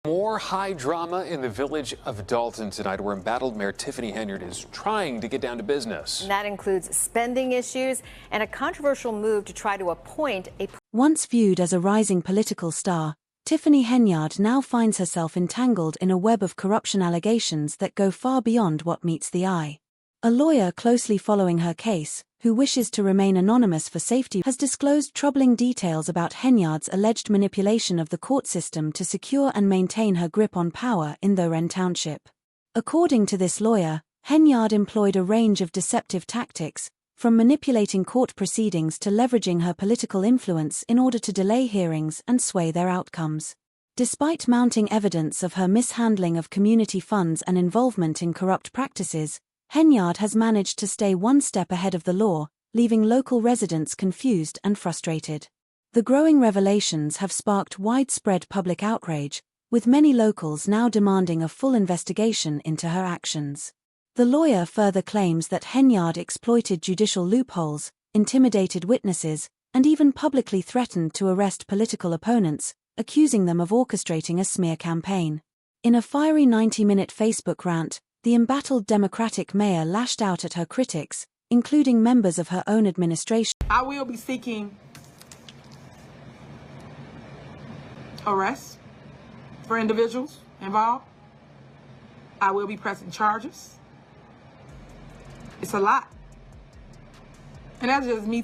More high drama in the village of Dalton tonight, where embattled Mayor Tiffany Henyard is trying to get down to business. And that includes spending issues and a controversial move to try to appoint a... Once viewed as a rising political star, Tiffany Henyard now finds herself entangled in a web of corruption allegations that go far beyond what meets the eye. A lawyer closely following her case, who wishes to remain anonymous for safety, has disclosed troubling details about Henyard's alleged manipulation of the court system to secure and maintain her grip on power in Thoren Township. According to this lawyer, Henyard employed a range of deceptive tactics, from manipulating court proceedings to leveraging her political influence in order to delay hearings and sway their outcomes. Despite mounting evidence of her mishandling of community funds and involvement in corrupt practices, Henyard has managed to stay one step ahead of the law, leaving local residents confused and frustrated. The growing revelations have sparked widespread public outrage, with many locals now demanding a full investigation into her actions. The lawyer further claims that Henyard exploited judicial loopholes, intimidated witnesses, and even publicly threatened to arrest political opponents, accusing them of orchestrating a smear campaign. In a fiery 90-minute Facebook rant, the embattled Democratic mayor lashed out at her critics, including members of her own administration. I will be seeking arrests for individuals involved. I will be pressing charges. It's a lot. And that's just me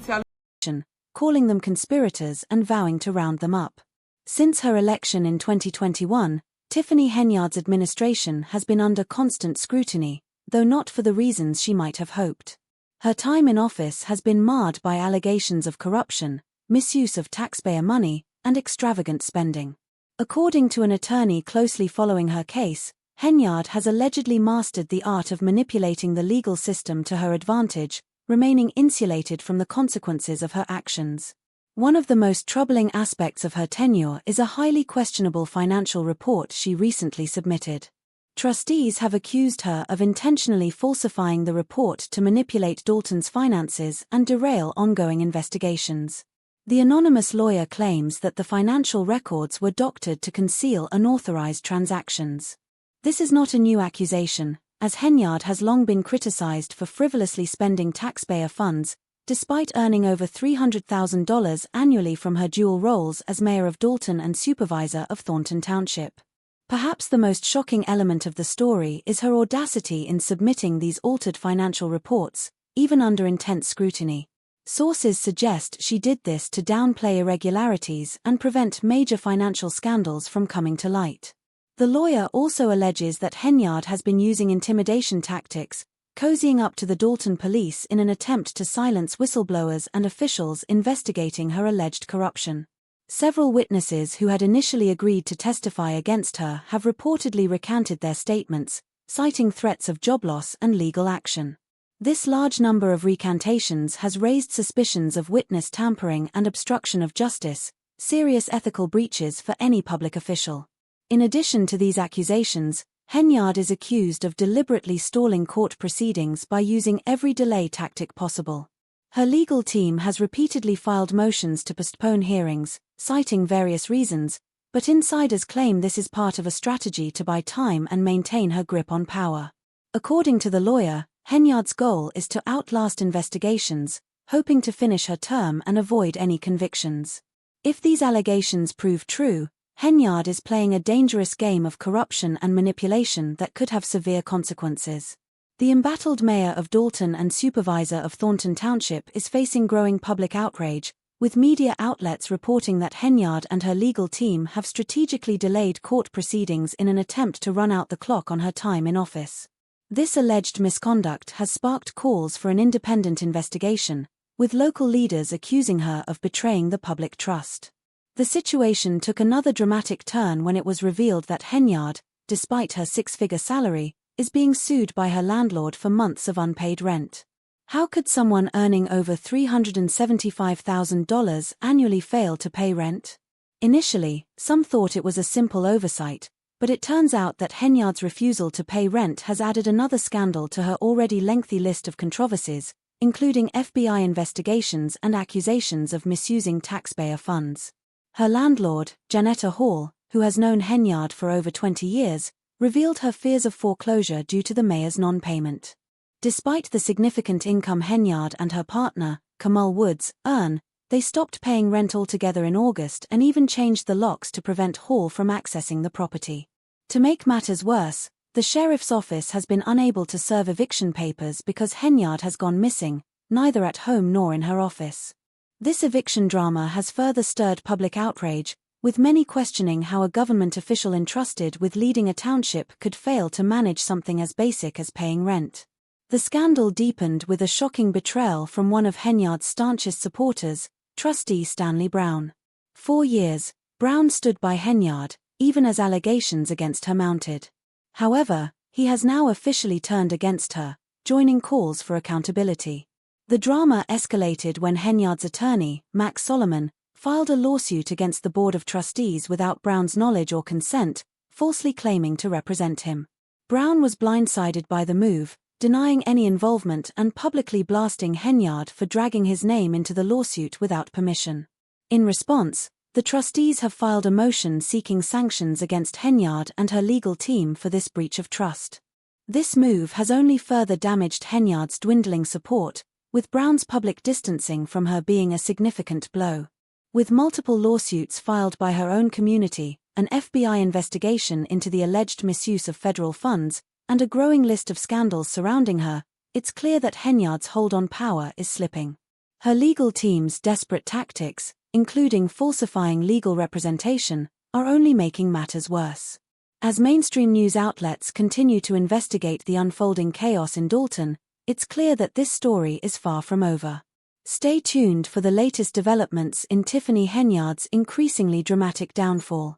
calling them conspirators and vowing to round them up. Since her election in 2021, Tiffany Henyard's administration has been under constant scrutiny, though not for the reasons she might have hoped. Her time in office has been marred by allegations of corruption, misuse of taxpayer money, and extravagant spending. According to an attorney closely following her case, Henyard has allegedly mastered the art of manipulating the legal system to her advantage, remaining insulated from the consequences of her actions. One of the most troubling aspects of her tenure is a highly questionable financial report she recently submitted. Trustees have accused her of intentionally falsifying the report to manipulate Dalton's finances and derail ongoing investigations. The anonymous lawyer claims that the financial records were doctored to conceal unauthorized transactions. This is not a new accusation, as Henyard has long been criticized for frivolously spending taxpayer funds, despite earning over $300,000 annually from her dual roles as mayor of Dalton and supervisor of Thornton Township. Perhaps the most shocking element of the story is her audacity in submitting these altered financial reports, even under intense scrutiny. Sources suggest she did this to downplay irregularities and prevent major financial scandals from coming to light. The lawyer also alleges that Henyard has been using intimidation tactics, cozying up to the Dalton police in an attempt to silence whistleblowers and officials investigating her alleged corruption. Several witnesses who had initially agreed to testify against her have reportedly recanted their statements, citing threats of job loss and legal action. This large number of recantations has raised suspicions of witness tampering and obstruction of justice, serious ethical breaches for any public official. In addition to these accusations, Henyard is accused of deliberately stalling court proceedings by using every delay tactic possible. Her legal team has repeatedly filed motions to postpone hearings, citing various reasons, but insiders claim this is part of a strategy to buy time and maintain her grip on power. According to the lawyer, Henyard's goal is to outlast investigations, hoping to finish her term and avoid any convictions. If these allegations prove true, Henyard is playing a dangerous game of corruption and manipulation that could have severe consequences. The embattled mayor of Dalton and supervisor of Thornton Township is facing growing public outrage, with media outlets reporting that Henyard and her legal team have strategically delayed court proceedings in an attempt to run out the clock on her time in office. This alleged misconduct has sparked calls for an independent investigation, with local leaders accusing her of betraying the public trust. The situation took another dramatic turn when it was revealed that Henyard, despite her six-figure salary, is being sued by her landlord for months of unpaid rent. How could someone earning over $375,000 annually fail to pay rent? Initially, some thought it was a simple oversight, but it turns out that Henyard's refusal to pay rent has added another scandal to her already lengthy list of controversies, including FBI investigations and accusations of misusing taxpayer funds. Her landlord, Janetta Hall, who has known Henyard for over 20 years, revealed her fears of foreclosure due to the mayor's non-payment. Despite the significant income Henyard and her partner, Kamal Woods, earn, they stopped paying rent altogether in August and even changed the locks to prevent Hall from accessing the property. To make matters worse, the sheriff's office has been unable to serve eviction papers because Henyard has gone missing, neither at home nor in her office. This eviction drama has further stirred public outrage, with many questioning how a government official entrusted with leading a township could fail to manage something as basic as paying rent. The scandal deepened with a shocking betrayal from one of Henyard's staunchest supporters, trustee Stanley Brown. 4 years, Brown stood by Henyard, even as allegations against her mounted. However, he has now officially turned against her, joining calls for accountability. The drama escalated when Henyard's attorney, Max Solomon, filed a lawsuit against the Board of Trustees without Brown's knowledge or consent, falsely claiming to represent him. Brown was blindsided by the move, denying any involvement and publicly blasting Henyard for dragging his name into the lawsuit without permission. In response, the trustees have filed a motion seeking sanctions against Henyard and her legal team for this breach of trust. This move has only further damaged Henyard's dwindling support, with Brown's public distancing from her being a significant blow. With multiple lawsuits filed by her own community, an FBI investigation into the alleged misuse of federal funds, and a growing list of scandals surrounding her, it's clear that Henyard's hold on power is slipping. Her legal team's desperate tactics, including falsifying legal representation, are only making matters worse. As mainstream news outlets continue to investigate the unfolding chaos in Dalton, it's clear that this story is far from over. Stay tuned for the latest developments in Tiffany Henyard's increasingly dramatic downfall.